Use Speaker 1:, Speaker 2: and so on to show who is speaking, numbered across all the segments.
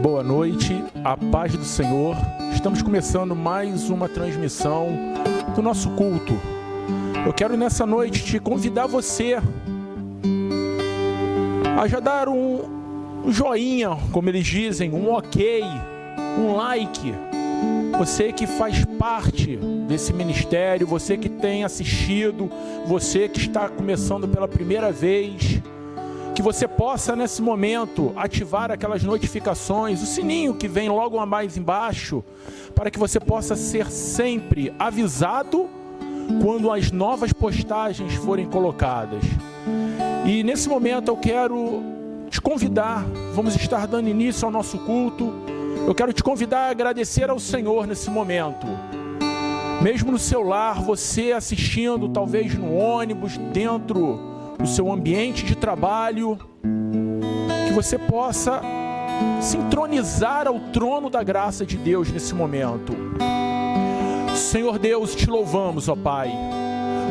Speaker 1: Boa noite, a paz do Senhor. Estamos começando mais uma transmissão do nosso culto. Eu quero nessa noite te convidar você a já dar um joinha, como eles dizem, um ok, um like. Você que faz parte desse ministério, você que tem assistido, você que está começando pela primeira vez, que você possa nesse momento ativar aquelas notificações, o sininho que vem logo mais embaixo, para que você possa ser sempre avisado quando as novas postagens forem colocadas. E nesse momento eu quero te convidar, vamos estar dando início ao nosso culto. Eu quero te convidar a agradecer ao Senhor nesse momento. Mesmo no seu lar, você assistindo, talvez no ônibus, dentro do seu ambiente de trabalho, que você possa se entronizar ao trono da graça de Deus nesse momento. Senhor Deus, te louvamos, ó Pai.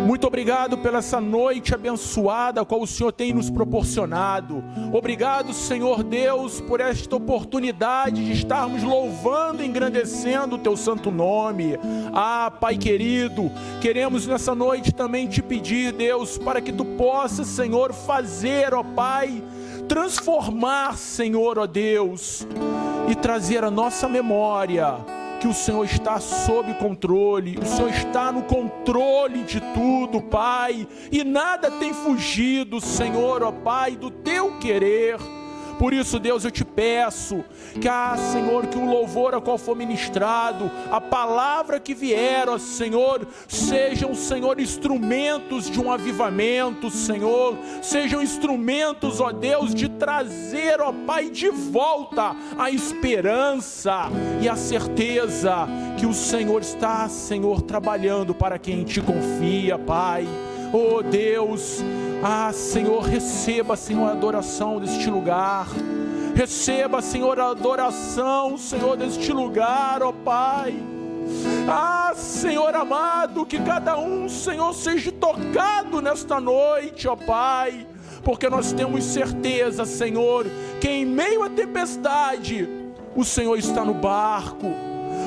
Speaker 1: Muito obrigado pela essa noite abençoada, a qual o Senhor tem nos proporcionado. Obrigado, Senhor Deus, por esta oportunidade de estarmos louvando e engrandecendo o Teu santo nome. Ah, Pai querido, queremos nessa noite também te pedir, Deus, para que Tu possas, Senhor, fazer, ó Pai, transformar, Senhor, ó Deus, e trazer à nossa memória que o Senhor está sob controle, o Senhor está no controle de tudo, Pai, e nada tem fugido, Senhor, ó Pai, do Teu querer. Por isso, Deus, eu te peço que, Senhor, que o louvor a qual for ministrado, a palavra que vier, ó Senhor, sejam, Senhor, instrumentos de um avivamento, Senhor, sejam instrumentos, ó Deus, de trazer, ó Pai, de volta a esperança e a certeza que o Senhor está, Senhor, trabalhando para quem te confia, Pai. Oh Deus, Senhor, receba, Senhor, a adoração deste lugar. Receba, Senhor, a adoração, Senhor, deste lugar, ó Pai. Senhor amado, que cada um, Senhor, seja tocado nesta noite, ó Pai. Porque nós temos certeza, Senhor, que em meio à tempestade, o Senhor está no barco.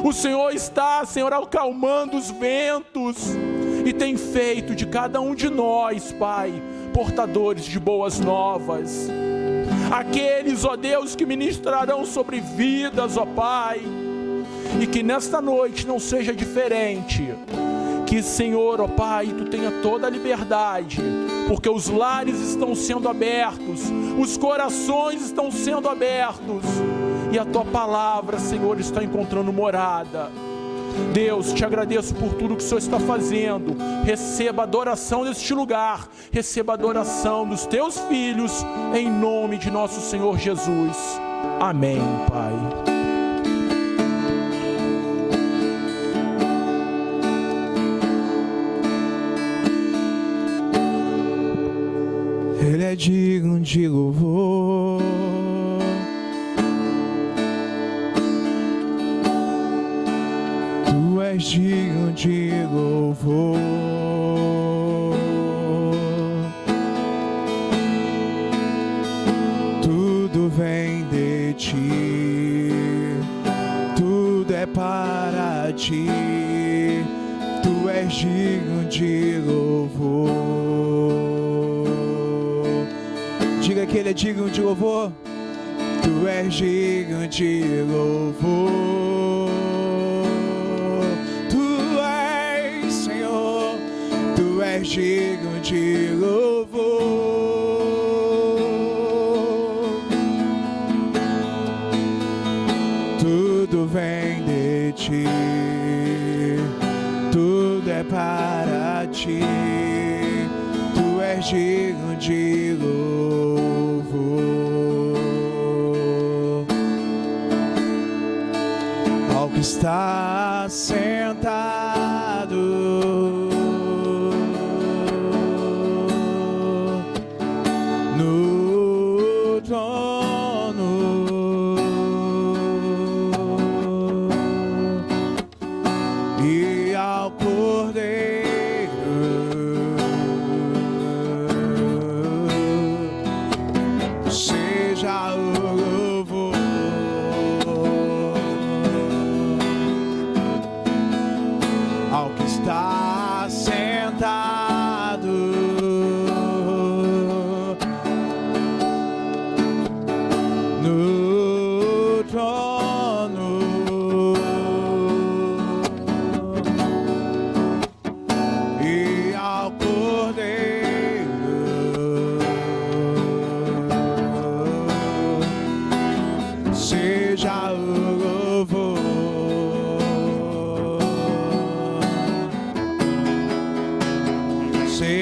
Speaker 1: O Senhor está, Senhor, acalmando os ventos. E tem feito de cada um de nós, Pai, portadores de boas novas. Aqueles, ó Deus, que ministrarão sobre vidas, ó Pai. E que nesta noite não seja diferente. Que, Senhor, ó Pai, Tu tenha toda a liberdade. Porque os lares estão sendo abertos. Os corações estão sendo abertos. E a Tua palavra, Senhor, está encontrando morada. Deus, te agradeço por tudo que o Senhor está fazendo. Receba a adoração deste lugar. Receba a adoração dos Teus filhos, em nome de nosso Senhor Jesus. Amém, Pai.
Speaker 2: Ele é digno de louvor. Tu és digno de louvor. Tudo vem de Ti, tudo é para Ti. Tu és digno de louvor. Diga que Ele é digno de louvor. Tu és digno de louvor. Tu és digno de louvor. Tudo vem de Ti, tudo é para Ti. Tu és digno de louvor. Ao que está sentado Cordeiro,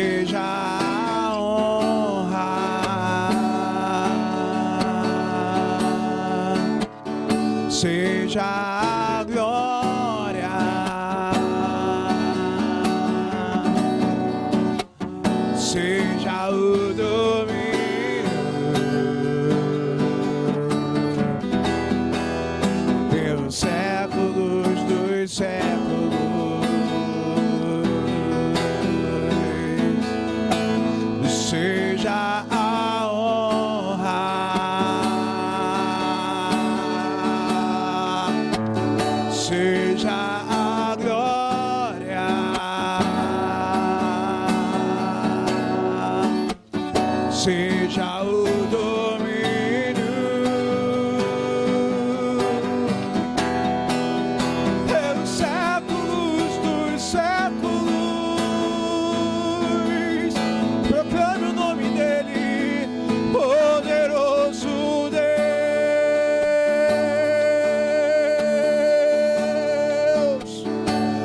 Speaker 2: seja a honra, seja a glória, seja o domínio pelos séculos dos séculos. Seja a honra, seja a glória, seja o domínio pelos séculos dos séculos. Proclame o nome dele, poderoso Deus,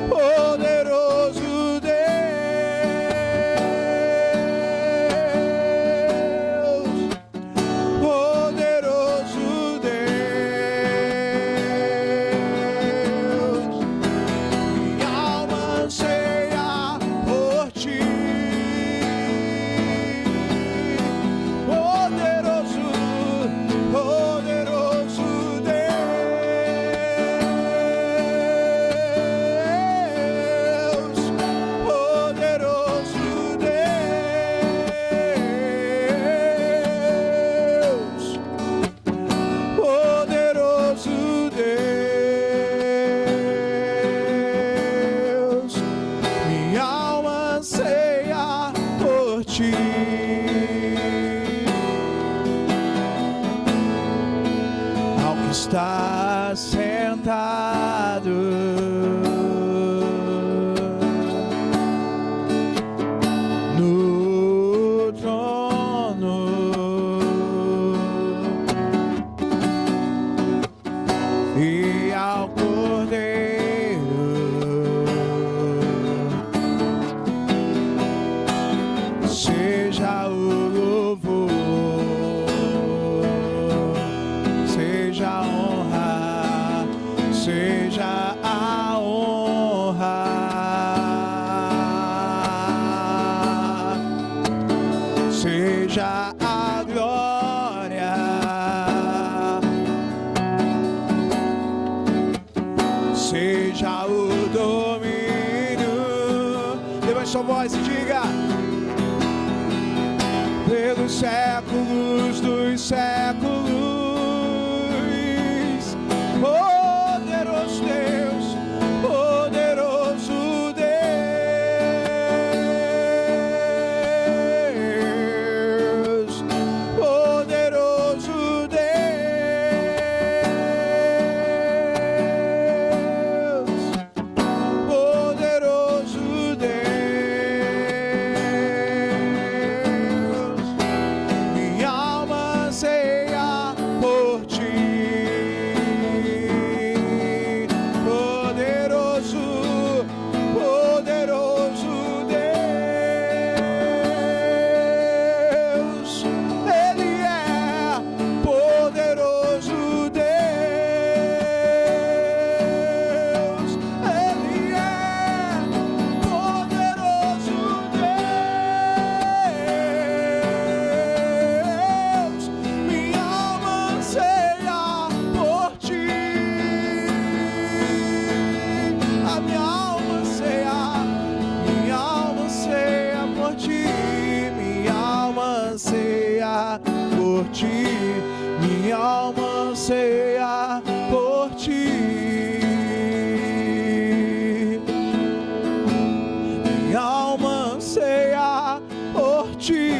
Speaker 2: poderoso Deus, poderoso Deus. Minha alma anseia por ti. Poderoso, poderoso Deus, poderoso Deus, poderoso Deus. Minha alma anseia por ti. Está sentado no trono, e ao Cordeiro seja o louvor, seja a honra, seja a honra, seja a glória, seja o domínio. Levante sua voz e diga: pelos séculos dos séculos. Poderoso Deus, poderoso Deus, poderoso Deus, poderoso Deus. Minha alma anseia por ti. por ti, minha alma anseia por ti. Minha alma anseia por ti.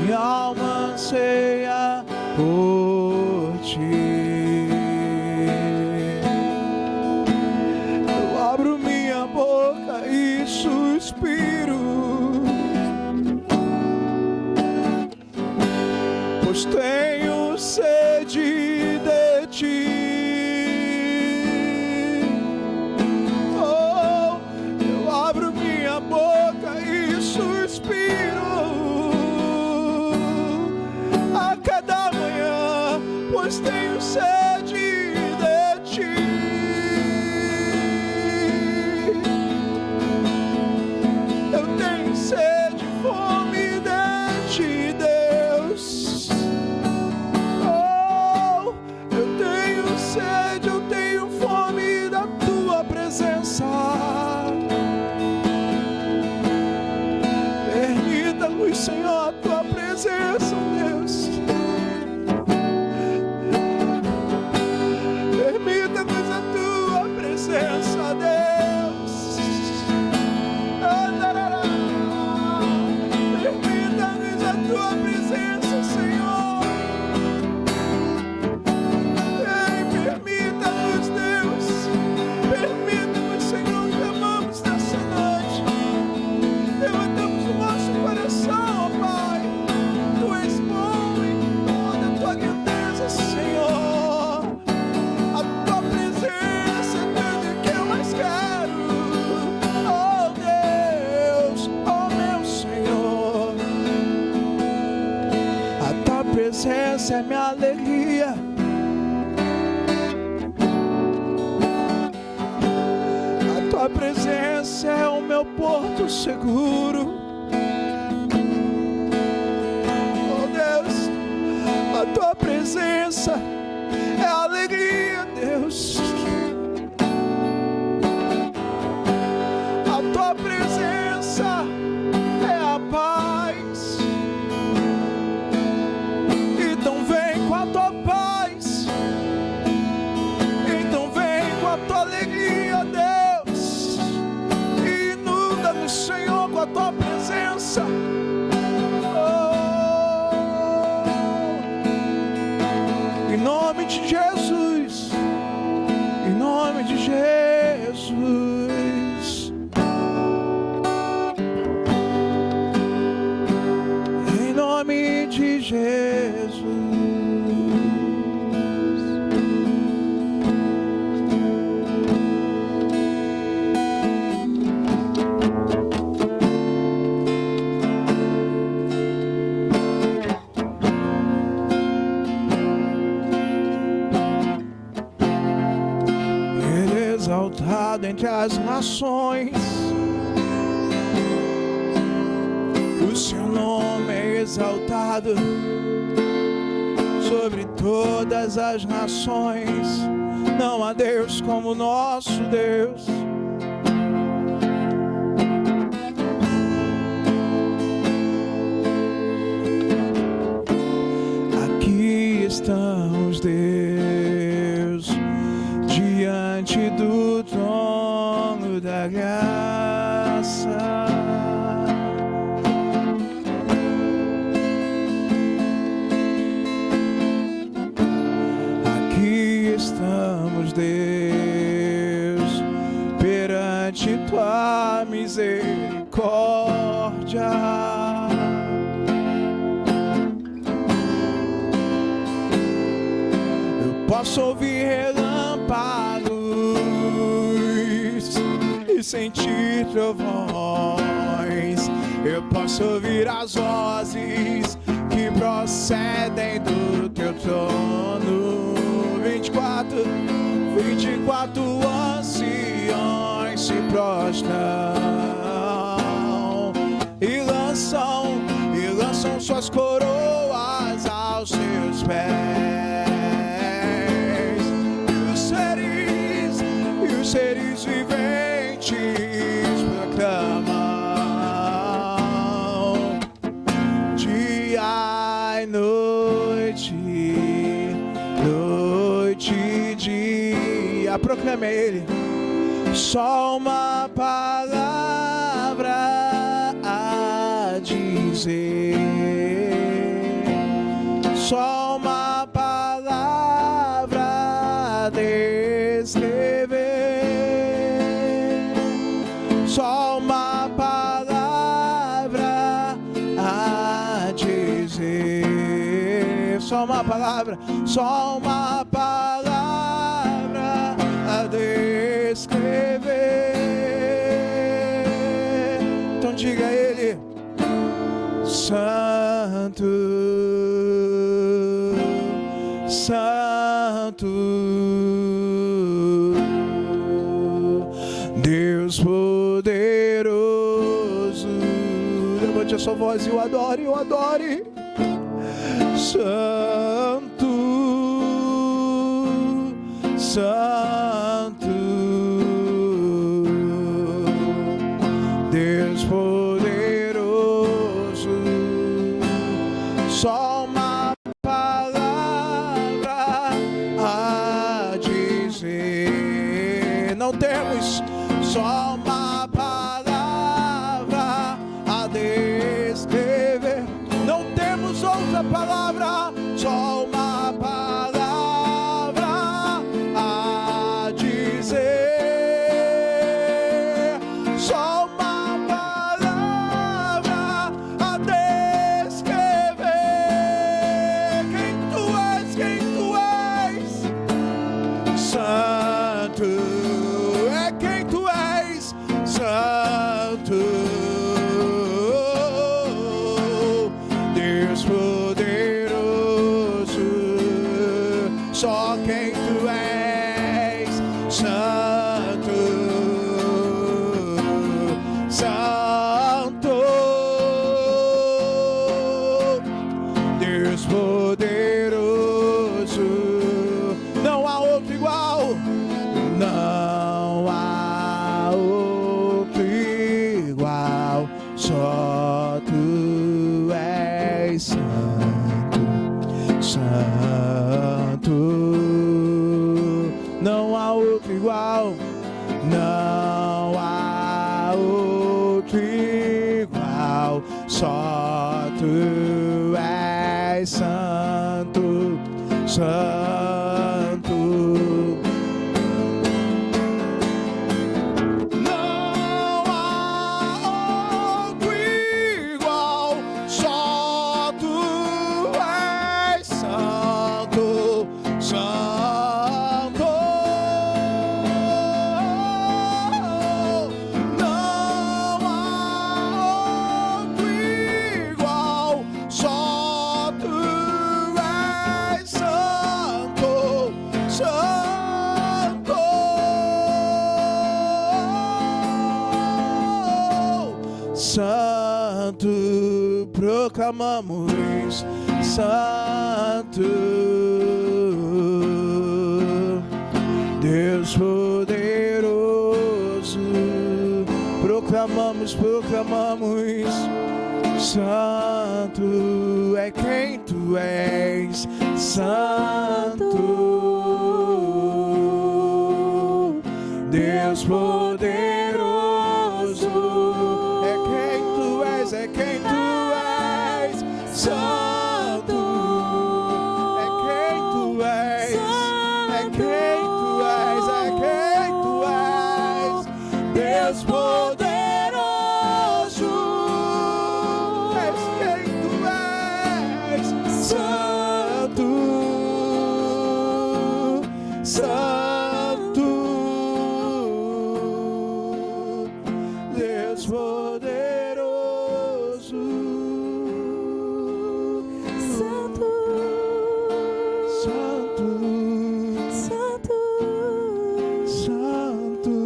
Speaker 2: Minha alma anseia por ti. Eu abro minha boca e suspiro, pois tenho sede de ti. Oh, presença é minha alegria. A tua presença é o meu porto seguro. Oh Deus, a tua presença é a alegria, Deus. A tua presença é a paz. Então vem com a tua paz. Então vem com a tua alegria, Deus. E inunda-nos, Senhor, com a tua presença. Em nome de Jesus, em nome de Jesus, em nome de Jesus. Exaltado entre as nações, o seu nome é exaltado sobre todas as nações. Não há Deus como nosso Deus. Aqui estamos, Deus, diante do trono da graça. Aqui estamos, Deus, perante tua misericórdia. Eu posso ouvir relâmpagos e sentir trovões. Eu posso ouvir as vozes que procedem do teu trono. 24 anciões se prostram e lançam suas coroas aos seus pés. E os seres viventes proclamam dia e noite, noite e dia. Proclame a Ele. Só uma palavra a dizer. Só uma palavra a descrever. Só uma palavra a dizer. Só uma palavra. Só uma palavra a descrever. Então diga a Ele: Santo, Santo, Deus poderoso. Levante a sua voz e o adore, o adore. Santo, Santo, Deus poderoso. Só uma palavra a dizer. Não temos só uma palavra a descrever. Não temos outra palavra, só uma palavra a dizer. Só uma palavra a descrever. Quem tu és, quem tu és. Santo é quem tu és. só tu és santo, santo. Não há outro igual, só tu és santo, santo. Não há outro igual, só tu és santo, santo. Santo, proclamamos, santo, Deus poderoso, proclamamos, santo é quem tu és, santo, Deus poderoso, é quem tu és, santo, é quem tu és, é quem tu és, Deus poderoso, és quem tu és, santo, santo, Deus poderoso,
Speaker 3: Santo,
Speaker 2: santo,
Speaker 3: Santo,
Speaker 2: santo,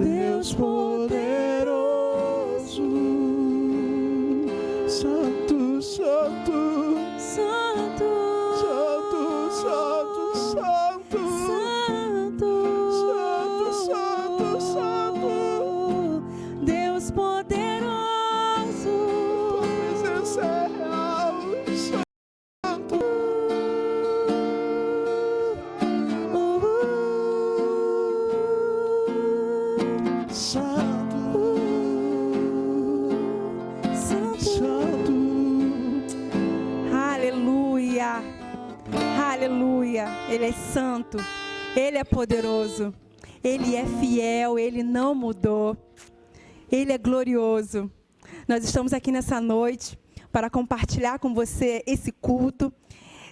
Speaker 2: Deus poderoso, santo, santo,
Speaker 3: Santo,
Speaker 2: santo, santo, santo, santo, santo,
Speaker 3: Deus poderoso,
Speaker 2: tua presença é real, santo, santo, santo.
Speaker 3: Aleluia, aleluia, Ele é santo, Ele é poderoso, Ele é fiel, Ele não mudou, Ele é glorioso. Nós estamos aqui nessa noite para compartilhar com você esse culto.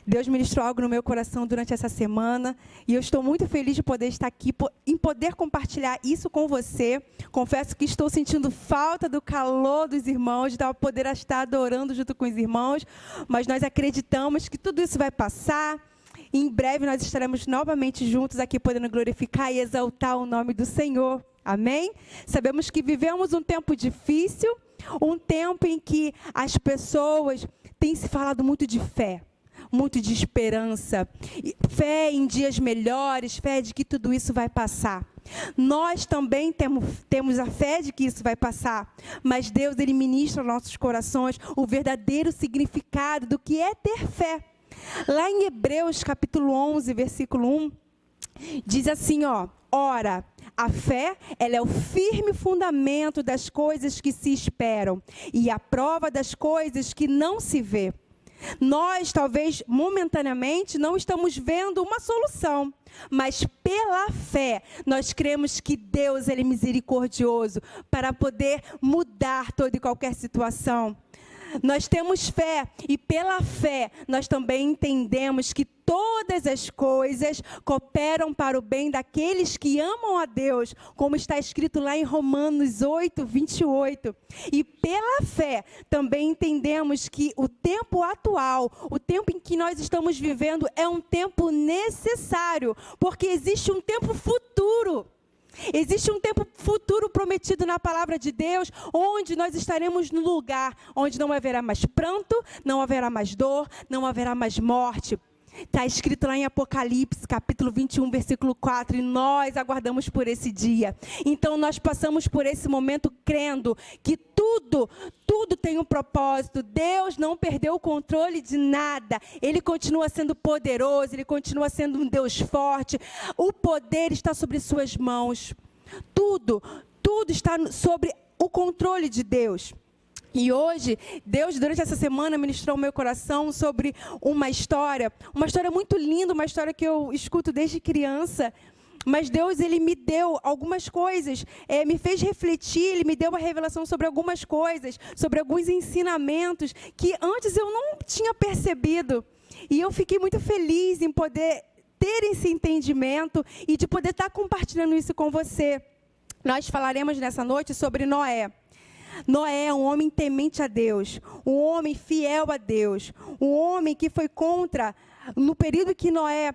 Speaker 3: Deus ministrou algo no meu coração durante essa semana e eu estou muito feliz de poder estar aqui, em poder compartilhar isso com você. Confesso que estou sentindo falta do calor dos irmãos, de poder estar adorando junto com os irmãos, mas nós acreditamos que tudo isso vai passar. E em breve nós estaremos novamente juntos aqui, podendo glorificar e exaltar o nome do Senhor. Amém? Sabemos que vivemos um tempo difícil, um tempo em que as pessoas têm se falado muito de fé, muito de esperança, fé em dias melhores, fé de que tudo isso vai passar. Nós também temos a fé de que isso vai passar, mas Deus, Ele ministra aos nossos corações o verdadeiro significado do que é ter fé. Lá em Hebreus capítulo 11, versículo 1, diz assim, ora, a fé, ela é o firme fundamento das coisas que se esperam e a prova das coisas que não se vê. Nós, talvez, momentaneamente, não estamos vendo uma solução, mas pela fé, nós cremos que Deus, Ele é misericordioso para poder mudar toda e qualquer situação. Nós temos fé e pela fé nós também entendemos que todas as coisas cooperam para o bem daqueles que amam a Deus, como está escrito lá em Romanos 8, 28. E pela fé também entendemos que o tempo atual, o tempo em que nós estamos vivendo é um tempo necessário, porque existe um tempo futuro. Existe um tempo futuro prometido na palavra de Deus, onde nós estaremos no lugar onde não haverá mais pranto, não haverá mais dor, não haverá mais morte. Está escrito lá em Apocalipse, capítulo 21, versículo 4, e nós aguardamos por esse dia. Então, nós passamos por esse momento crendo que tudo tem um propósito. Deus não perdeu o controle de nada. Ele continua sendo poderoso, Ele continua sendo um Deus forte. O poder está sobre suas mãos. Tudo tudo está sobre o controle de Deus. E hoje, Deus, durante essa semana, ministrou ao meu coração sobre uma história muito linda, uma história que eu escuto desde criança. Mas Deus, Ele me deu algumas coisas, me fez refletir, Ele me deu uma revelação sobre algumas coisas, sobre alguns ensinamentos que antes eu não tinha percebido. E eu fiquei muito feliz em poder ter esse entendimento e de poder estar compartilhando isso com você. Nós falaremos nessa noite sobre Noé. Noé é um homem temente a Deus, um homem fiel a Deus, um homem que foi contra, no período que Noé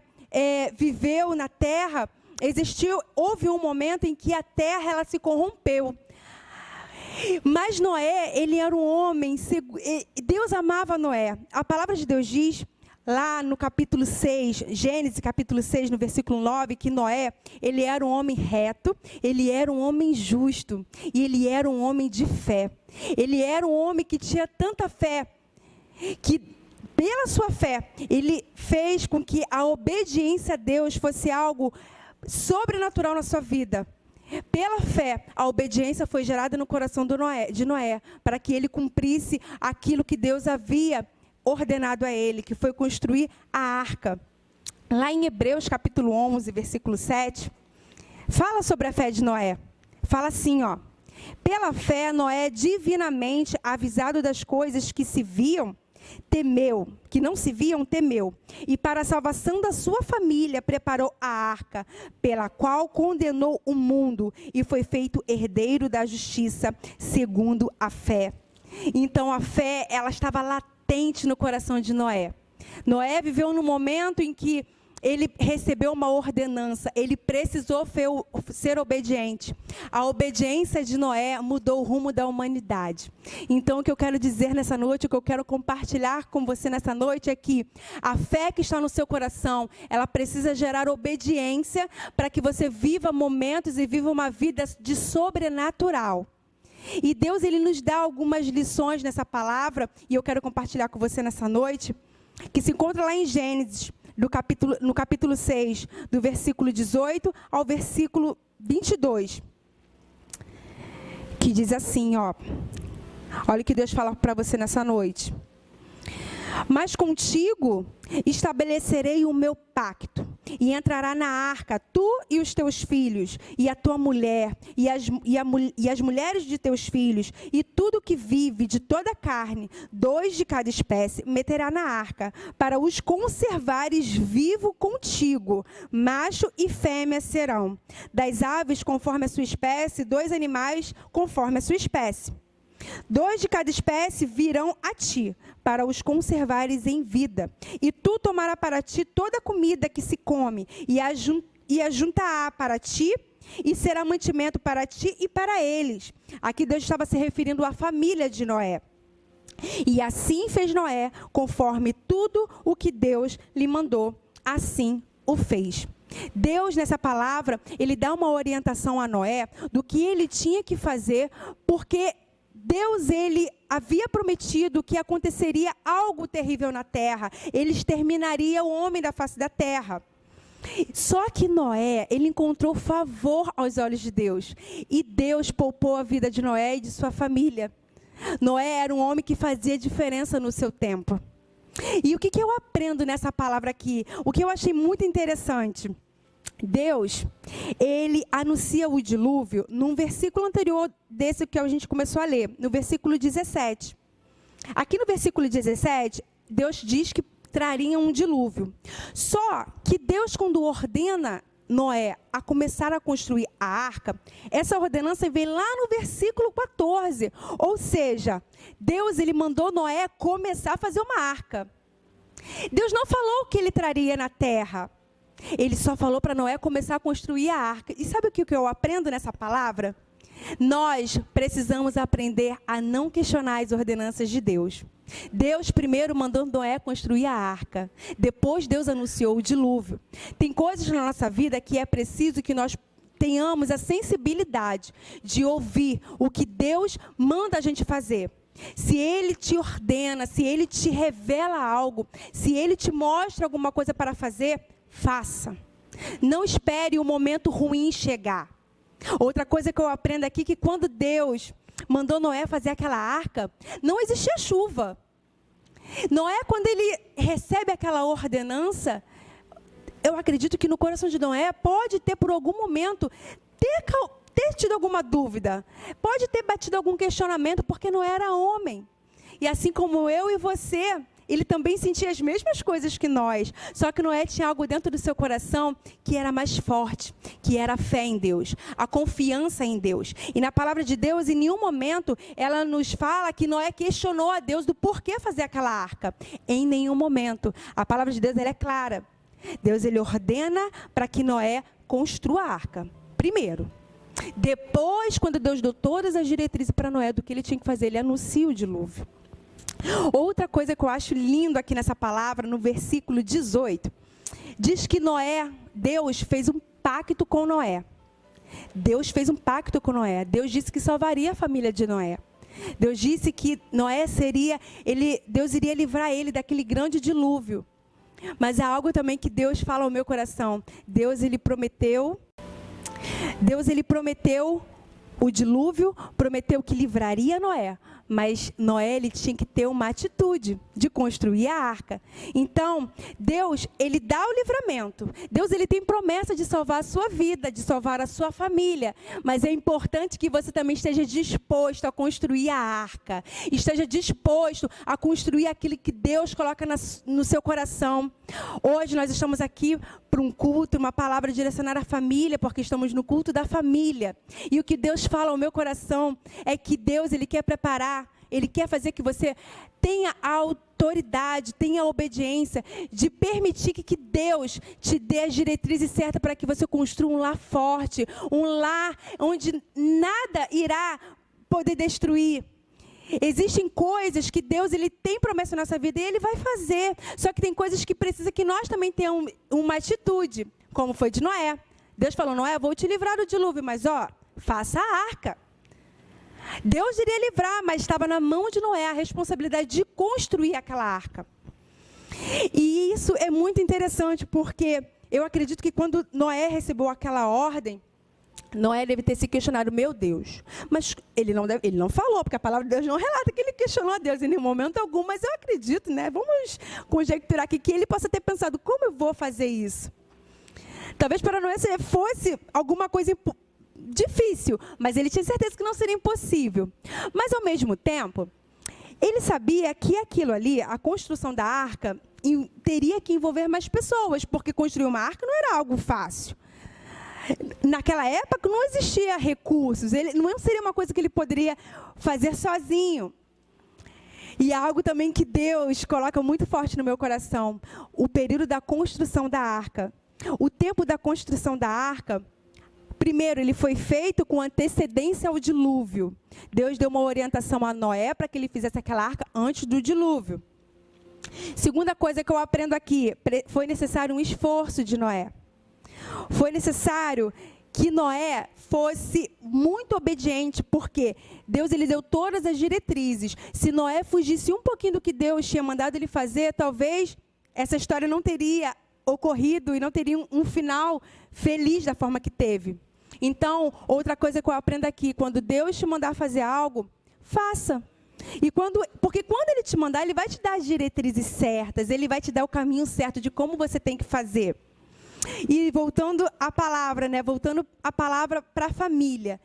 Speaker 3: viveu na terra, houve um momento em que a terra ela se corrompeu. Mas Noé, ele era um homem, Deus amava Noé. A palavra de Deus diz, lá no capítulo 6, Gênesis capítulo 6, no versículo 9, que Noé, ele era um homem reto, ele era um homem justo, e ele era um homem de fé. Ele era um homem que tinha tanta fé, que pela sua fé, ele fez com que a obediência a Deus fosse algo sobrenatural na sua vida. Pela fé, a obediência foi gerada no coração de Noé, para que ele cumprisse aquilo que Deus havia ordenado a ele, que foi construir a arca. Lá em Hebreus capítulo 11, versículo 7, fala sobre a fé de Noé. Fala assim, ó: pela fé, Noé, divinamente avisado das coisas que se viam, temeu, que não se viam, temeu, e para a salvação da sua família preparou a arca, pela qual condenou o mundo e foi feito herdeiro da justiça, segundo a fé. Então a fé, ela estava latente no coração de Noé. Noé viveu num momento em que ele recebeu uma ordenança, ele precisou ser obediente. A obediência de Noé mudou o rumo da humanidade. Então, o que eu quero dizer nessa noite, o que eu quero compartilhar com você nessa noite é que a fé que está no seu coração, ela precisa gerar obediência para que você viva momentos e viva uma vida de sobrenatural. E Deus, Ele nos dá algumas lições nessa palavra, e eu quero compartilhar com você nessa noite, que se encontra lá em Gênesis, no capítulo 6, do versículo 18 ao versículo 22, que diz assim, ó, olha o que Deus fala para você nessa noite. Mas contigo estabelecerei o meu pacto, e entrará na arca tu e os teus filhos, e a tua mulher, e as mulheres de teus filhos, e tudo que vive de toda a carne, 2 de cada espécie, meterá na arca, para os conservares vivo contigo, macho e fêmea serão. Das aves conforme a sua espécie, 2 animais conforme a sua espécie. 2 de cada espécie virão a ti, para os conservares em vida. E tu tomarás para ti toda a comida que se come, e ajuntará para ti, e será mantimento para ti e para eles. Aqui Deus estava se referindo à família de Noé. E assim fez Noé, conforme tudo o que Deus lhe mandou, assim o fez. Deus, nessa palavra, Ele dá uma orientação a Noé do que ele tinha que fazer, porque Deus, Ele havia prometido que aconteceria algo terrível na terra. Ele exterminaria o homem da face da terra. Só que Noé, ele encontrou favor aos olhos de Deus. E Deus poupou a vida de Noé e de sua família. Noé era um homem que fazia diferença no seu tempo. E o que eu aprendo nessa palavra aqui? O que eu achei muito interessante. Deus, Ele anuncia o dilúvio num versículo anterior desse que a gente começou a ler, no versículo 17. Aqui no versículo 17, Deus diz que traria um dilúvio. Só que Deus, quando ordena Noé a começar a construir a arca, essa ordenança vem lá no versículo 14. Ou seja, Deus, Ele mandou Noé começar a fazer uma arca. Deus não falou o que Ele traria na terra. Ele só falou para Noé começar a construir a arca. E sabe o que eu aprendo nessa palavra? Nós precisamos aprender a não questionar as ordenanças de Deus. Deus primeiro mandou Noé construir a arca. Depois Deus anunciou o dilúvio. Tem coisas na nossa vida que é preciso que nós tenhamos a sensibilidade de ouvir o que Deus manda a gente fazer. Se Ele te ordena, se Ele te revela algo, se Ele te mostra alguma coisa para fazer, faça. Não espere o momento ruim chegar. Outra coisa que eu aprendo aqui, que quando Deus mandou Noé fazer aquela arca, não existia chuva. Noé, quando ele recebe aquela ordenança, eu acredito que no coração de Noé pode ter, por algum momento, ter tido alguma dúvida. Pode ter batido algum questionamento, porque Noé era homem. E assim como eu e você, ele também sentia as mesmas coisas que nós. Só que Noé tinha algo dentro do seu coração que era mais forte, que era a fé em Deus, a confiança em Deus. E na palavra de Deus, em nenhum momento, ela nos fala que Noé questionou a Deus do porquê fazer aquela arca. Em nenhum momento. A palavra de Deus, ela é clara. Deus, ele ordena para que Noé construa a arca. Primeiro. Depois, quando Deus deu todas as diretrizes para Noé do que ele tinha que fazer, ele anuncia o dilúvio. Outra coisa que eu acho lindo aqui nessa palavra, no versículo 18, diz que Deus fez um pacto com Noé. Deus fez um pacto com Noé. Deus disse que salvaria a família de Noé. Deus disse que Noé Deus iria livrar ele daquele grande dilúvio. Mas há algo também que Deus fala ao meu coração. Deus, ele prometeu o dilúvio, prometeu que livraria Noé. Mas Noé, ele tinha que ter uma atitude de construir a arca. Então, Deus, ele dá o livramento. Deus, ele tem promessa de salvar a sua vida, de salvar a sua família. Mas é importante que você também esteja disposto a construir a arca. Esteja disposto a construir aquilo que Deus coloca no seu coração. Hoje nós estamos aqui para um culto, uma palavra direcionada à família, porque estamos no culto da família. E o que Deus fala ao meu coração é que Deus, ele quer preparar, ele quer fazer que você tenha a autoridade, tenha a obediência de permitir que Deus te dê as diretrizes certas para que você construa um lar forte, um lar onde nada irá poder destruir. Existem coisas que Deus, ele tem promessa na nossa vida e ele vai fazer. Só que tem coisas que precisa que nós também tenhamos uma atitude, como foi de Noé. Deus falou, Noé, vou te livrar do dilúvio, mas faça a arca. Deus iria livrar, mas estava na mão de Noé a responsabilidade de construir aquela arca. E isso é muito interessante, porque eu acredito que quando Noé recebeu aquela ordem, Noé deve ter se questionado, meu Deus. Mas ele não falou, porque a palavra de Deus não relata que ele questionou a Deus em nenhum momento algum, mas eu acredito, né? Vamos conjecturar aqui que ele possa ter pensado, como eu vou fazer isso? Talvez para Noé fosse alguma coisa difícil, mas ele tinha certeza que não seria impossível. Mas, ao mesmo tempo, ele sabia que aquilo ali, a construção da arca, teria que envolver mais pessoas, porque construir uma arca não era algo fácil. Naquela época não existia recursos, não seria uma coisa que ele poderia fazer sozinho. E algo também que Deus coloca muito forte no meu coração, o período da construção da arca. O tempo da construção da arca, primeiro, ele foi feito com antecedência ao dilúvio. Deus deu uma orientação a Noé para que ele fizesse aquela arca antes do dilúvio. Segunda coisa que eu aprendo aqui, foi necessário um esforço de Noé. Foi necessário que Noé fosse muito obediente, porque Deus, ele deu todas as diretrizes. Se Noé fugisse um pouquinho do que Deus tinha mandado ele fazer, talvez essa história não teria ocorrido e não teria um final feliz da forma que teve. Então, outra coisa que eu aprendo aqui, quando Deus te mandar fazer algo, faça. Porque quando ele te mandar, ele vai te dar as diretrizes certas, ele vai te dar o caminho certo de como você tem que fazer. E voltando à palavra, né? Voltando a palavra para a família.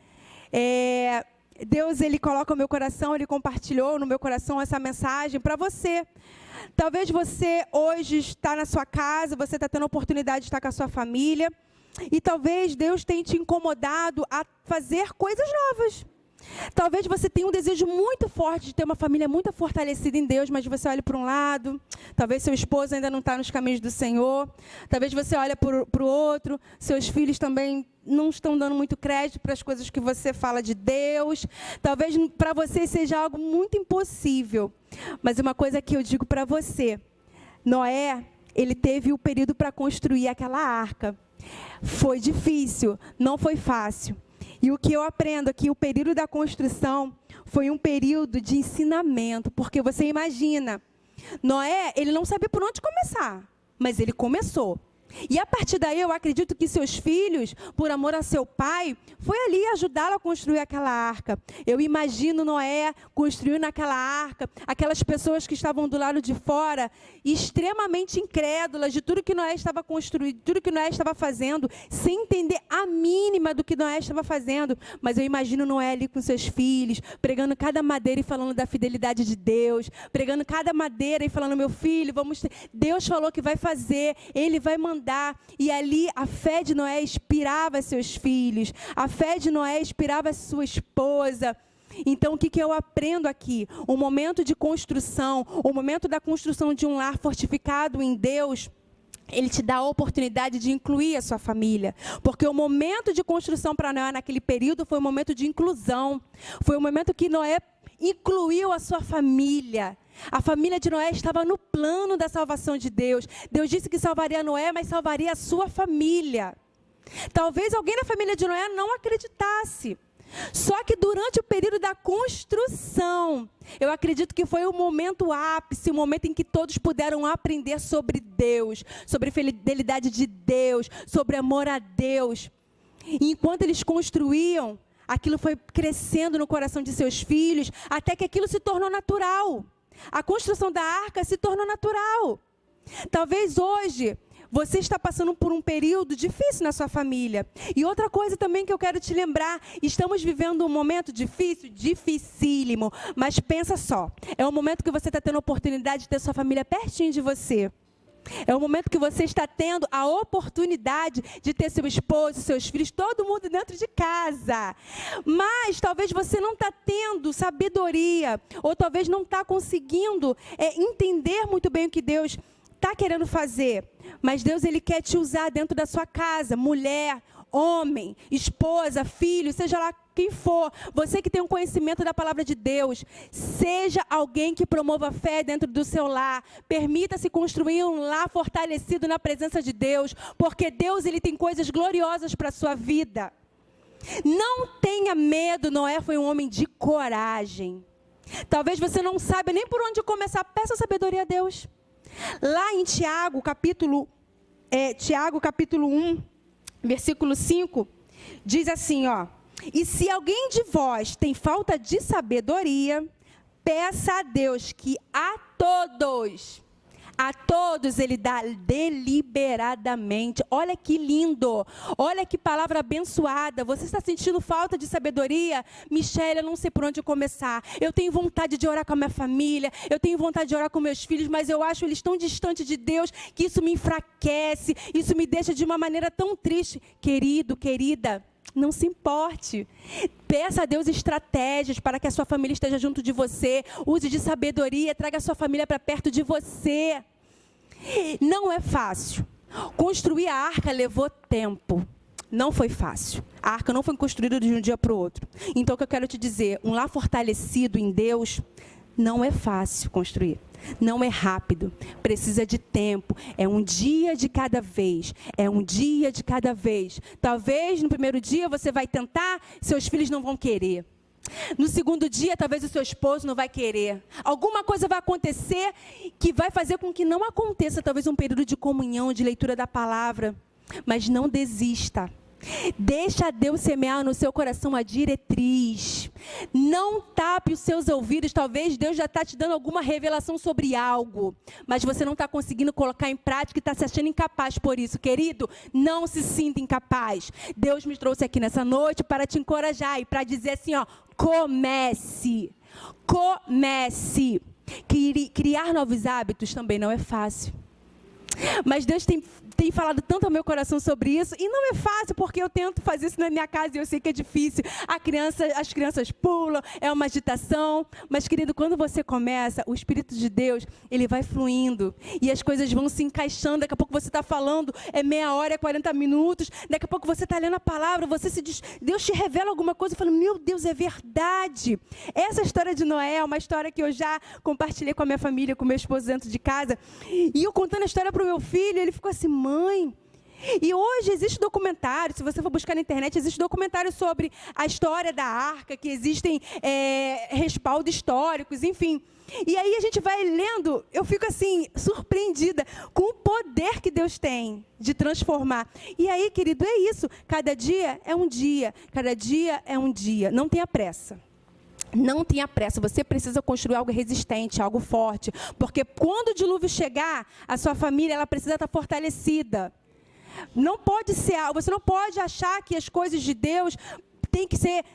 Speaker 3: Deus, ele coloca no meu coração, ele compartilhou no meu coração essa mensagem para você. Talvez você hoje está na sua casa, você está tendo a oportunidade de estar com a sua família. E talvez Deus tenha te incomodado a fazer coisas novas. Talvez você tenha um desejo muito forte de ter uma família muito fortalecida em Deus, mas você olha para um lado, talvez seu esposo ainda não está nos caminhos do Senhor, talvez você olha para o outro, seus filhos também não estão dando muito crédito para as coisas que você fala de Deus, talvez para você seja algo muito impossível, mas uma coisa que eu digo para você, Noé, ele teve o período para construir aquela arca, foi difícil, não foi fácil. E o que eu aprendo aqui, o período da construção, foi um período de ensinamento. Porque você imagina, Noé, ele não sabia por onde começar, mas ele começou. E a partir daí eu acredito que seus filhos, por amor a seu pai, foi ali ajudá-lo a construir aquela arca. Eu imagino Noé construindo aquela arca, aquelas pessoas que estavam do lado de fora, extremamente incrédulas de tudo que Noé estava construindo, tudo que Noé estava fazendo, sem entender a mínima do que Noé estava fazendo. Mas eu imagino Noé ali com seus filhos, pregando cada madeira e falando da fidelidade de Deus, pregando cada madeira e falando, meu filho, Deus falou que vai fazer, Ele vai mandar. E ali a fé de Noé inspirava seus filhos, a fé de Noé inspirava sua esposa. Então o que eu aprendo aqui? O momento de construção, o momento da construção de um lar fortificado em Deus, Ele te dá a oportunidade de incluir a sua família. Porque o momento de construção para Noé naquele período foi um momento de inclusão. Foi um momento que Noé incluiu a sua família. A família de Noé estava no plano da salvação de Deus. Deus disse que salvaria Noé, mas salvaria a sua família. Talvez alguém na família de Noé não acreditasse. Só que durante o período da construção, eu acredito que foi o momento ápice, o momento em que todos puderam aprender sobre Deus, sobre a fidelidade de Deus, sobre amor a Deus. E enquanto eles construíam, aquilo foi crescendo no coração de seus filhos, até que aquilo se tornou natural. A construção da arca se tornou natural. Talvez hoje você está passando por um período difícil na sua família. E outra coisa também que eu quero te lembrar, estamos vivendo um momento difícil, dificílimo. Mas pensa só, é um momento que você está tendo a oportunidade de ter sua família pertinho de você. É o momento que você está tendo a oportunidade de ter seu esposo, seus filhos, todo mundo dentro de casa. Mas talvez você não está tendo sabedoria, ou talvez não está conseguindo entender muito bem o que Deus está querendo fazer. Mas Deus, Ele quer te usar dentro da sua casa, mulher, homem, esposa, filho, seja lá quem for, você que tem um conhecimento da palavra de Deus, seja alguém que promova a fé dentro do seu lar, permita-se construir um lar fortalecido na presença de Deus, porque Deus, Ele tem coisas gloriosas para a sua vida. Não tenha medo, Noé foi um homem de coragem. Talvez você não saiba nem por onde começar, peça sabedoria a Deus. Lá em Tiago, capítulo 1, versículo 5, diz assim, ó: e se alguém de vós tem falta de sabedoria, peça a Deus que a todos Ele dá deliberadamente. Olha que lindo, olha que palavra abençoada. Você está sentindo falta de sabedoria? Michele, eu não sei por onde começar. Eu tenho vontade de orar com a minha família, eu tenho vontade de orar com meus filhos, mas eu acho eles tão distantes de Deus que isso me enfraquece, isso me deixa de uma maneira tão triste. Querido, querida, não se importe. Peça a Deus estratégias para que a sua família esteja junto de você. Use de sabedoria, traga a sua família para perto de você. Não é fácil. Construir a arca levou tempo. Não foi fácil. A arca não foi construída de um dia para o outro. Então o que eu quero te dizer, um lar fortalecido em Deus não é fácil construir. Não é rápido, precisa de tempo, é um dia de cada vez, Talvez no primeiro dia você vai tentar, seus filhos não vão querer. No segundo dia, talvez o seu esposo não vai querer. Alguma coisa vai acontecer que vai fazer com que não aconteça, talvez um período de comunhão, de leitura da palavra. Mas não desista. Deixa Deus semear no seu coração a diretriz. Não tape os seus ouvidos. Talvez Deus já está te dando alguma revelação sobre algo, mas você não está conseguindo colocar em prática e está se achando incapaz por isso. Querido, não se sinta incapaz. Deus me trouxe aqui nessa noite para te encorajar e para dizer assim, ó, comece. Criar novos hábitos também não é fácil. Mas Deus tem falado tanto ao meu coração sobre isso, e não é fácil, porque eu tento fazer isso na minha casa e eu sei que é difícil. As crianças pulam, é uma agitação, mas querido, quando você começa, o Espírito de Deus, ele vai fluindo, e as coisas vão se encaixando. Daqui a pouco você está falando, é meia hora, é 40 minutos, daqui a pouco você está lendo a palavra, você se diz, Deus te revela alguma coisa, e fala, meu Deus, é verdade. Essa história de Noé é uma história que eu já compartilhei com a minha família, com meu esposo dentro de casa, e eu contando a história para o meu filho, ele ficou assim, mãe, E hoje existe documentário, se você for buscar na internet, existe documentário sobre a história da arca, que existem respaldos históricos, enfim. E aí a gente vai lendo, eu fico assim, surpreendida com o poder que Deus tem de transformar. E aí, querido, é isso. Cada dia é um dia, cada dia é um dia. Não tenha pressa. Não tenha pressa, você precisa construir algo resistente, algo forte. Porque quando o dilúvio chegar, a sua família ela precisa estar fortalecida. Não pode ser, você não pode achar que as coisas de Deus têm que ser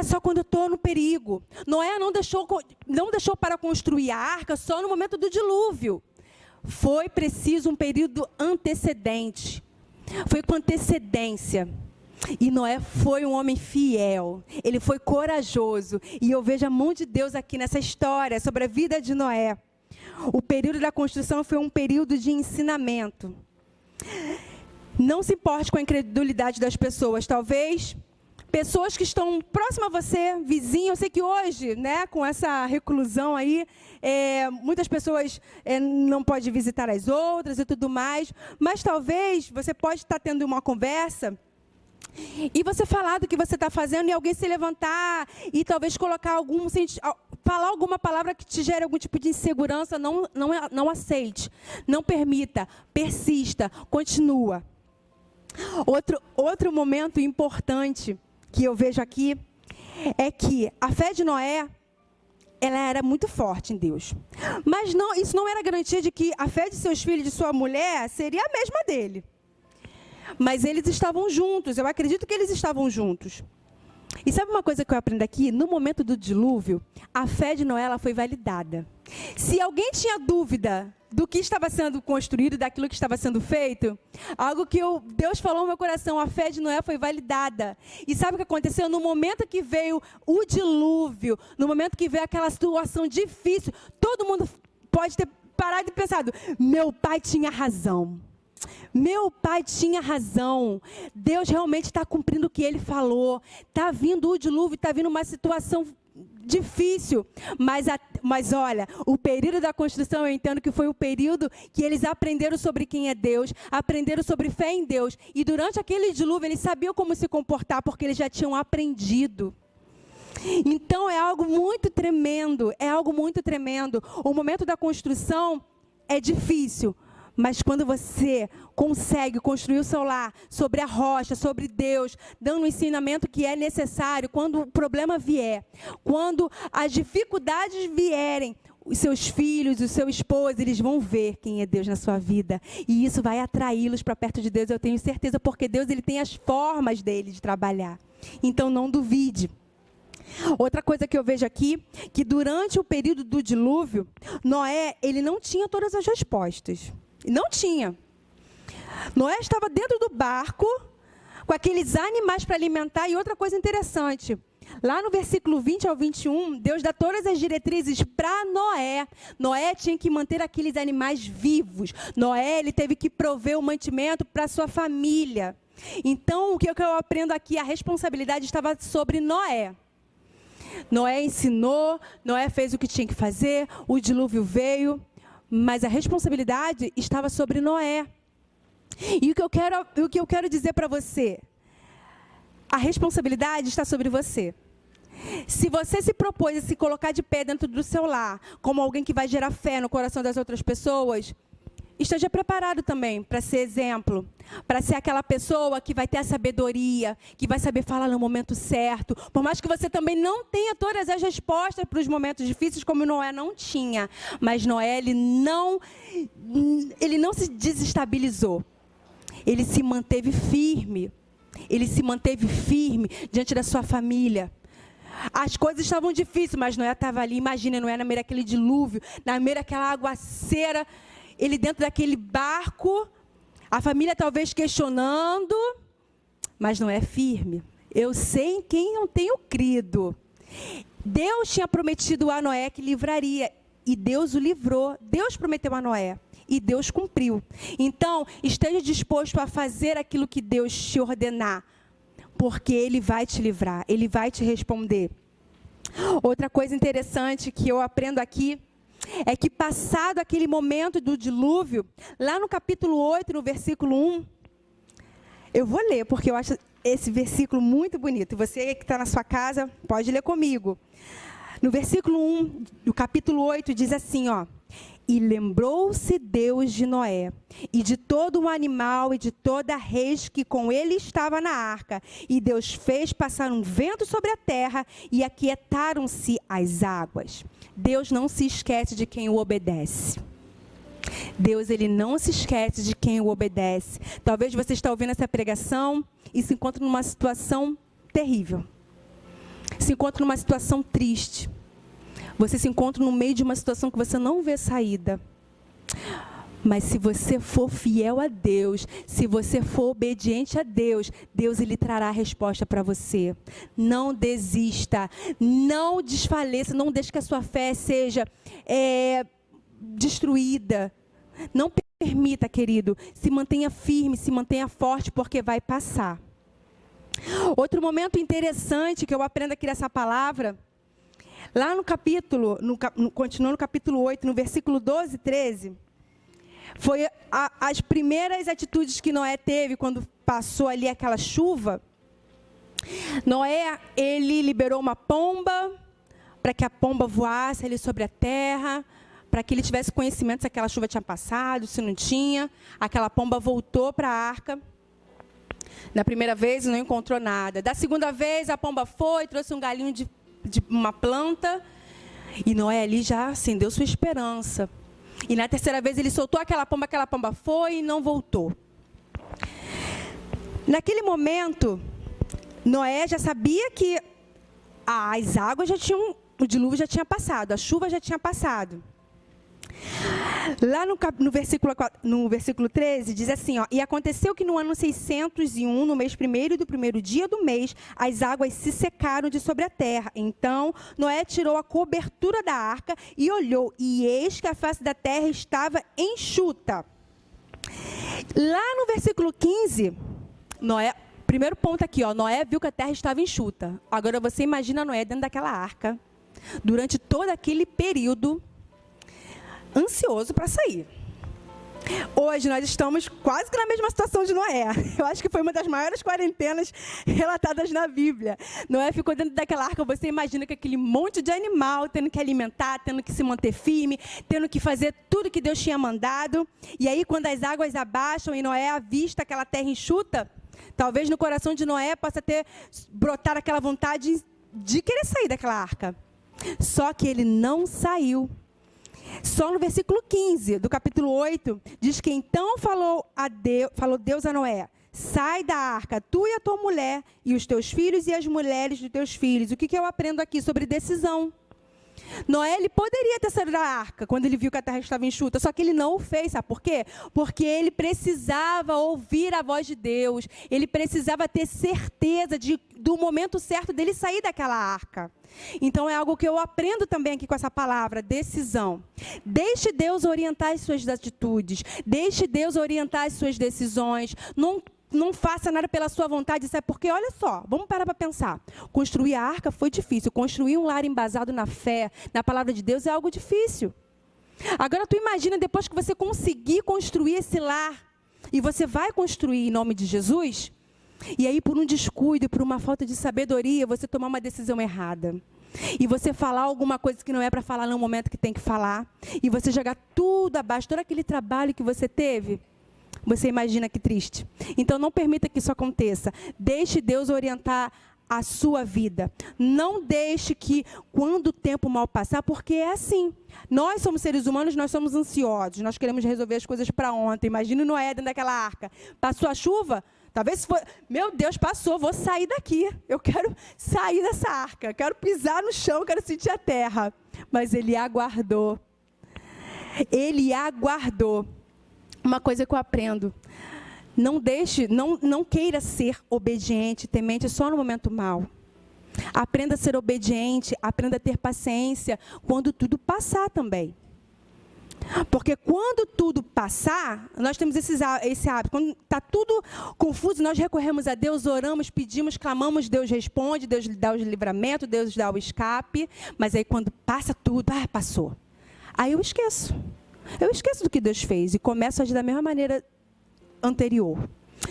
Speaker 3: só quando eu estou no perigo. Noé não deixou para construir a arca só no momento do dilúvio. Foi preciso um período antecedente. Foi com antecedência. E Noé foi um homem fiel. Ele foi corajoso. E eu vejo a mão de Deus aqui nessa história sobre a vida de Noé. O período da construção foi um período de ensinamento. Não se importe com a incredulidade das pessoas. Talvez pessoas que estão próximas a você, vizinho. Eu sei que hoje, né, com essa reclusão aí, muitas pessoas não podem visitar as outras e tudo mais. Mas talvez você pode estar tendo uma conversa e você falar do que você está fazendo e alguém se levantar e talvez colocar falar alguma palavra que te gere algum tipo de insegurança. Não aceite, não permita, persista, continua. Outro momento importante que eu vejo aqui é que a fé de Noé, ela era muito forte em Deus. Mas isso não era garantia de que a fé de seus filhos e de sua mulher seria a mesma dele. Mas eles estavam juntos, eu acredito que eles estavam juntos. E sabe uma coisa que eu aprendo aqui? No momento do dilúvio, a fé de Noé ela foi validada. Se alguém tinha dúvida do que estava sendo construído, daquilo que estava sendo feito, algo que Deus falou no meu coração, a fé de Noé foi validada. E sabe o que aconteceu? No momento que veio o dilúvio, no momento que veio aquela situação difícil, todo mundo pode ter parado e pensado, meu pai tinha razão. Meu pai tinha razão. Deus realmente está cumprindo o que ele falou. Está vindo o dilúvio, está vindo uma situação difícil. Mas olha, o período da construção eu entendo que foi o período que eles aprenderam sobre quem é Deus, aprenderam sobre fé em Deus. E durante aquele dilúvio eles sabiam como se comportar porque eles já tinham aprendido. Então é algo muito tremendo, O momento da construção é difícil. Mas quando você consegue construir o seu lar sobre a rocha, sobre Deus, dando o ensinamento que é necessário, quando o problema vier, quando as dificuldades vierem, os seus filhos, o seu esposo, eles vão ver quem é Deus na sua vida. E isso vai atraí-los para perto de Deus, eu tenho certeza, porque Deus ele tem as formas dele de trabalhar. Então não duvide. Outra coisa que eu vejo aqui, que durante o período do dilúvio, Noé, ele não tinha todas as respostas. Não tinha. Noé estava dentro do barco, com aqueles animais para alimentar. E outra coisa interessante, lá no versículo 20 ao 21, Deus dá todas as diretrizes para Noé. Noé tinha que manter aqueles animais vivos. Noé, ele teve que prover o mantimento para sua família. Então, o que eu aprendo aqui? A responsabilidade estava sobre Noé. Noé ensinou, Noé fez o que tinha que fazer, o dilúvio veio. Mas a responsabilidade estava sobre Noé. E o que eu quero dizer para você? A responsabilidade está sobre você. Se você se propôs a se colocar de pé dentro do seu lar, como alguém que vai gerar fé no coração das outras pessoas, esteja preparado também para ser exemplo, para ser aquela pessoa que vai ter a sabedoria, que vai saber falar no momento certo. Por mais que você também não tenha todas as respostas para os momentos difíceis, como Noé não tinha. Mas Noé, ele não se desestabilizou. Ele se manteve firme. Ele se manteve firme diante da sua família. As coisas estavam difíceis, mas Noé estava ali. Imagina, Noé no meio daquele dilúvio, no meio daquela aguaceira. Ele dentro daquele barco, a família talvez questionando, mas não é firme. Eu sei em quem eu tenho crido. Deus tinha prometido a Noé que livraria, e Deus o livrou. Deus prometeu a Noé, e Deus cumpriu. Então, esteja disposto a fazer aquilo que Deus te ordenar, porque Ele vai te livrar, Ele vai te responder. Outra coisa interessante que eu aprendo aqui, é que passado aquele momento do dilúvio, lá no capítulo 8, no versículo 1, Eu vou ler, porque eu acho esse versículo muito bonito. Você que está na sua casa, pode ler comigo. No versículo 1 do capítulo 8, diz assim, ó. E lembrou-se Deus de Noé, e de todo o animal e de toda a res que com ele estava na arca. E Deus fez passar um vento sobre a terra, e aquietaram-se as águas. Deus não se esquece de quem o obedece. Deus, ele não se esquece de quem o obedece. Talvez você está ouvindo essa pregação e se encontre numa situação terrível. Se encontra numa situação triste. Você se encontra no meio de uma situação que você não vê saída. Mas se você for fiel a Deus, se você for obediente a Deus, Deus ele trará a resposta para você. Não desista, não desfaleça, não deixe que a sua fé seja destruída. Não permita, querido, se mantenha firme, se mantenha forte, porque vai passar. Outro momento interessante que eu aprendo aqui nessa palavra, lá no capítulo, continuando no capítulo 8, no versículo 12 e 13, foi as primeiras atitudes que Noé teve quando passou ali aquela chuva. Noé, ele liberou uma pomba, para que a pomba voasse ali sobre a terra, para que ele tivesse conhecimento se aquela chuva tinha passado, se não tinha. Aquela pomba voltou para a arca. Na primeira vez não encontrou nada. Da segunda vez a pomba foi, trouxe um galinho de uma planta. E Noé ali já acendeu sua esperança. E na terceira vez ele soltou aquela pomba foi e não voltou. Naquele momento, Noé já sabia que as águas já tinham, o dilúvio já tinha passado, a chuva já tinha passado. Lá no versículo 13, diz assim, ó, e aconteceu que no ano 601, no mês primeiro do primeiro dia do mês, as águas se secaram de sobre a terra. Então, Noé tirou a cobertura da arca e olhou, e eis que a face da terra estava enxuta. Lá no versículo 15, Noé, primeiro ponto aqui, ó, Noé viu que a terra estava enxuta. Agora você imagina Noé dentro daquela arca, durante todo aquele período, ansioso para sair. Hoje nós estamos quase que na mesma situação de Noé. Eu acho que foi uma das maiores quarentenas relatadas na Bíblia. Noé ficou dentro daquela arca, você imagina que aquele monte de animal, tendo que alimentar, tendo que se manter firme, tendo que fazer tudo que Deus tinha mandado. E aí quando as águas abaixam e Noé avista aquela terra enxuta, talvez no coração de Noé possa ter brotado aquela vontade de querer sair daquela arca. Só que ele não saiu. Só no versículo 15 do capítulo 8, diz que então falou Deus a Noé, sai da arca, tu e a tua mulher, e os teus filhos e as mulheres dos teus filhos. O que eu aprendo aqui sobre decisão? Noé, ele poderia ter saído da arca quando ele viu que a terra estava enxuta, só que ele não o fez, sabe por quê? Porque ele precisava ouvir a voz de Deus, ele precisava ter certeza do momento certo dele sair daquela arca. Então é algo que eu aprendo também aqui com essa palavra, decisão. Deixe Deus orientar as suas atitudes, deixe Deus orientar as suas decisões, não faça nada pela sua vontade, sabe por quê? Olha só, vamos parar para pensar. Construir a arca foi difícil, construir um lar embasado na fé, na palavra de Deus é algo difícil. Agora tu imagina depois que você conseguir construir esse lar, e você vai construir em nome de Jesus, e aí por um descuido, por uma falta de sabedoria, você tomar uma decisão errada. E você falar alguma coisa que não é para falar no momento que tem que falar, e você jogar tudo abaixo, todo aquele trabalho que você teve. Você imagina que triste. Então não permita que isso aconteça. Deixe Deus orientar a sua vida. Não deixe que quando o tempo mal passar, porque é assim. Nós somos seres humanos, nós somos ansiosos. Nós queremos resolver as coisas para ontem. Imagina Noé dentro daquela arca. Passou a chuva? Talvez se for, meu Deus, passou, vou sair daqui. Eu quero sair dessa arca. Quero pisar no chão, quero sentir a terra. Mas ele aguardou. Ele aguardou. Uma coisa que eu aprendo, não queira ser obediente, temente só no momento mau. Aprenda a ser obediente, aprenda a ter paciência quando tudo passar também. Porque quando tudo passar, nós temos esse hábito. Quando está tudo confuso, nós recorremos a Deus, oramos, pedimos, clamamos, Deus responde, Deus dá o livramento, Deus dá o escape. Mas aí quando passa tudo, passou. Aí eu esqueço. Eu esqueço do que Deus fez e começo a agir da mesma maneira anterior.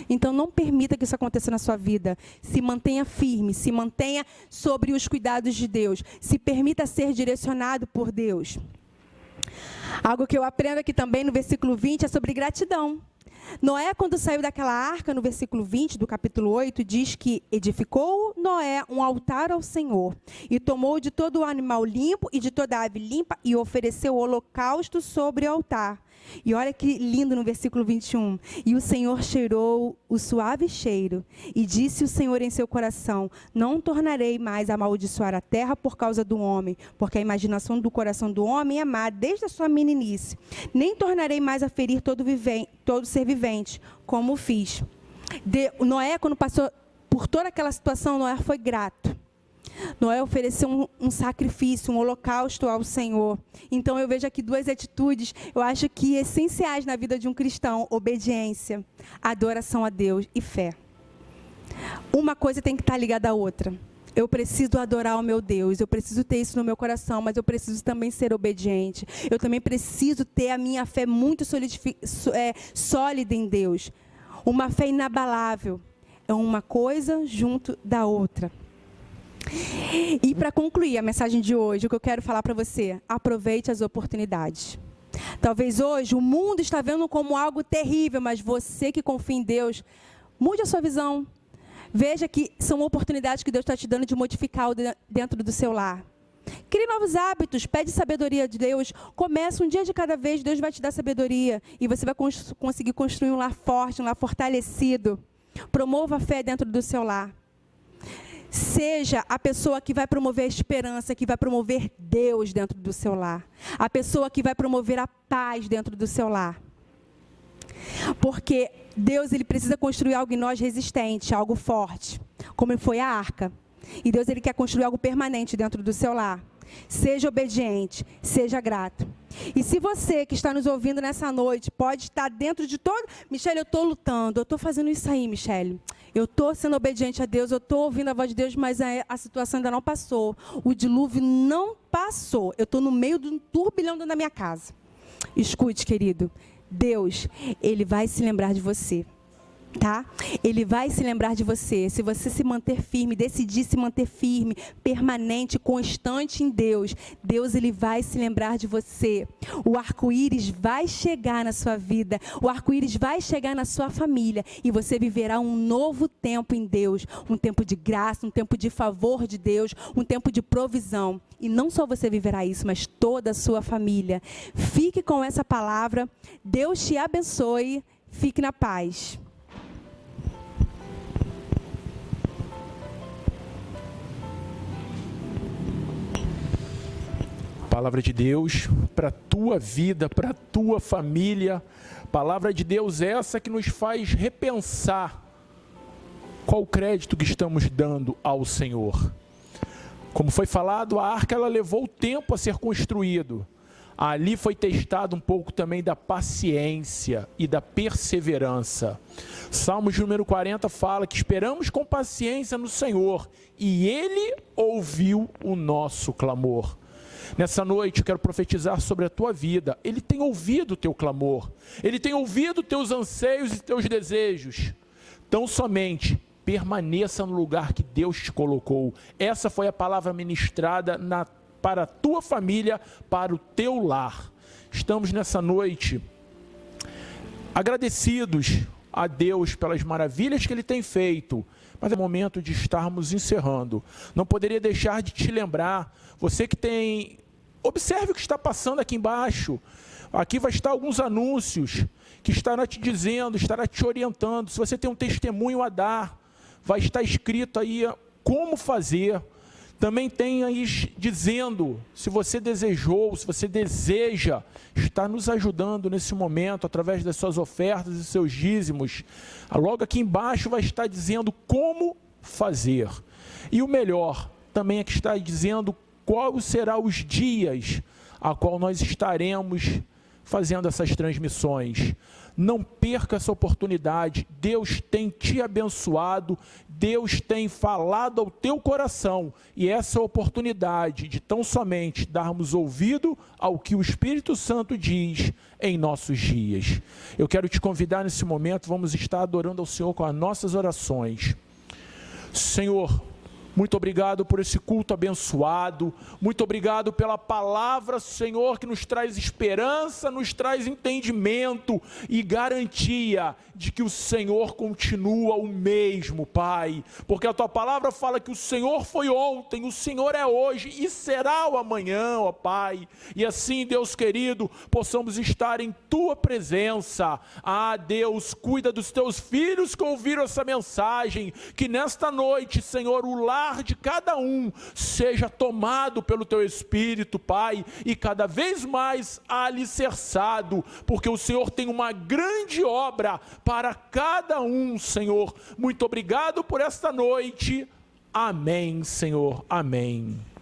Speaker 3: Então não permita que isso aconteça na sua vida. Se mantenha firme, se mantenha sobre os cuidados de Deus. Se permita ser direcionado por Deus. Algo que eu aprendo aqui também no versículo 20 é sobre gratidão. Noé, quando saiu daquela arca, no versículo 20 do capítulo 8, diz que edificou Noé um altar ao Senhor e tomou de todo o animal limpo e de toda a ave limpa e ofereceu holocausto sobre o altar. E olha que lindo no versículo 21. E o Senhor cheirou o suave cheiro. E disse o Senhor em seu coração: não tornarei mais a amaldiçoar a terra por causa do homem, porque a imaginação do coração do homem é má desde a sua meninice. Nem tornarei mais a ferir todo ser vivente, como fiz. Noé, quando passou por toda aquela situação, Noé foi grato. Noé ofereceu um sacrifício, um holocausto ao Senhor. Então eu vejo aqui duas atitudes, eu acho que essenciais na vida de um cristão: obediência, adoração a Deus e fé. Uma coisa tem que estar ligada à outra. Eu preciso adorar o meu Deus, eu preciso ter isso no meu coração, mas eu preciso também ser obediente. Eu também preciso ter a minha fé muito sólida em Deus. Uma fé inabalável. É uma coisa junto da outra. E para concluir a mensagem de hoje, o que eu quero falar para você: aproveite as oportunidades. Talvez hoje o mundo está vendo como algo terrível, mas você que confia em Deus, mude a sua visão. Veja que são oportunidades que Deus está te dando de modificar dentro do seu lar. Crie novos hábitos, pede sabedoria de Deus. Comece um dia de cada vez, Deus vai te dar sabedoria. E você vai conseguir construir um lar forte, um lar fortalecido. Promova a fé dentro do seu lar. Seja a pessoa que vai promover a esperança, que vai promover Deus dentro do seu lar. A pessoa que vai promover a paz dentro do seu lar. Porque Deus, Ele precisa construir algo em nós resistente, algo forte, como foi a arca. E Deus, Ele quer construir algo permanente dentro do seu lar. Seja obediente, seja grato. E se você que está nos ouvindo nessa noite pode estar dentro de todo... Michele, eu estou lutando, eu estou fazendo isso aí, Michele. Eu estou sendo obediente a Deus, eu estou ouvindo a voz de Deus, mas a situação ainda não passou. O dilúvio não passou. Eu estou no meio de um turbilhão dentro da minha casa. Escute, querido. Deus, Ele vai se lembrar de você. Tá? Ele vai se lembrar de você. Se você se manter firme, decidir se manter firme, permanente, constante em Deus, Deus, Ele vai se lembrar de você. O arco-íris vai chegar na sua vida, o arco-íris vai chegar na sua família e você viverá um novo tempo em Deus, um tempo de graça, um tempo de favor de Deus, um tempo de provisão. E não só você viverá isso, mas toda a sua família. Fique com essa palavra. Deus te abençoe. Fique na paz.
Speaker 1: Palavra de Deus para a tua vida, para a tua família. Palavra de Deus essa que nos faz repensar qual o crédito que estamos dando ao Senhor. Como foi falado, a arca ela levou tempo a ser construído. Ali foi testado um pouco também da paciência e da perseverança. Salmos número 40 fala que esperamos com paciência no Senhor e Ele ouviu o nosso clamor. Nessa noite eu quero profetizar sobre a tua vida. Ele tem ouvido o teu clamor. Ele tem ouvido teus anseios e teus desejos. Tão somente permaneça no lugar que Deus te colocou. Essa foi a palavra ministrada para a tua família, para o teu lar. Estamos nessa noite agradecidos a Deus pelas maravilhas que Ele tem feito. Mas é momento de estarmos encerrando. Não poderia deixar de te lembrar, você que tem... Observe o que está passando aqui embaixo. Aqui vai estar alguns anúncios que estará te dizendo, estará te orientando. Se você tem um testemunho a dar, vai estar escrito aí como fazer. Também tem aí dizendo, se você desejou, se você deseja, está nos ajudando nesse momento, através das suas ofertas e seus dízimos. Logo aqui embaixo vai estar dizendo como fazer. E o melhor, também é que está dizendo quais serão os dias a qual nós estaremos fazendo essas transmissões. Não perca essa oportunidade. Deus tem te abençoado, Deus tem falado ao teu coração, e essa oportunidade de tão somente darmos ouvido ao que o Espírito Santo diz em nossos dias. Eu quero te convidar nesse momento, vamos estar adorando ao Senhor com as nossas orações. Senhor, muito obrigado por esse culto abençoado, muito obrigado pela palavra, Senhor, que nos traz esperança, nos traz entendimento e garantia de que o Senhor continua o mesmo, Pai, porque a Tua palavra fala que o Senhor foi ontem, o Senhor é hoje e será o amanhã, ó Pai, e assim, Deus querido, possamos estar em Tua presença. Ah, Deus, cuida dos Teus filhos que ouviram essa mensagem, que nesta noite, Senhor, o lar de cada um seja tomado pelo Teu Espírito, Pai, e cada vez mais alicerçado, porque o Senhor tem uma grande obra para cada um, Senhor. Muito obrigado por esta noite. Amém, Senhor. Amém.